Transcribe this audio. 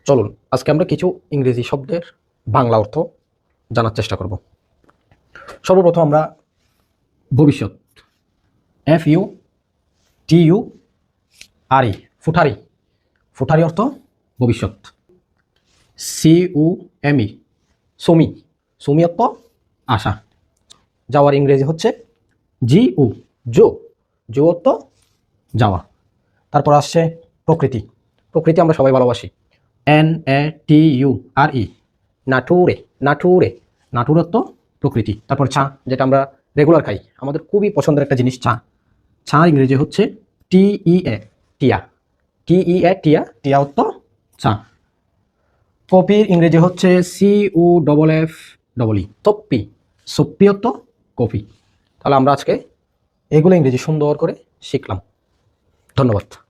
চলুন আজকে আমরা কিছু ইংরেজি শব্দের বাংলা অর্থ জানার চেষ্টা করব। সর্বপ্রথম আমরা ভবিষ্যৎ, FUTURE, ফুটারি, ফুটারি অর্থ ভবিষ্যৎ। CUME, সুমি, সুমি অর্থ আশা। যাওয়ার ইংরেজি হচ্ছে GU, জো, জো অর্থ যাওয়া। তারপর আসছে প্রকৃতি, প্রকৃতি আমরা সবাই ভালোবাসি। NATURE, নাটুরে, নাটুরে, নাটুর অর্থ প্রকৃতি। তারপর চা, যেটা আমরা রেগুলার খাই, আমাদের খুবই পছন্দের একটা জিনিস চা। চা ইংরেজি হচ্ছে TEA, টিয়া, TEA, টিয়া, টিয়া অর্থ চা। কপির ইংরেজি হচ্ছে CUFFE, তপ্পি, সপ্পি অর্থ কফি। তাহলে আমরা আজকে এগুলো ইংরেজি সুন্দর করে শিখলাম। ধন্যবাদ।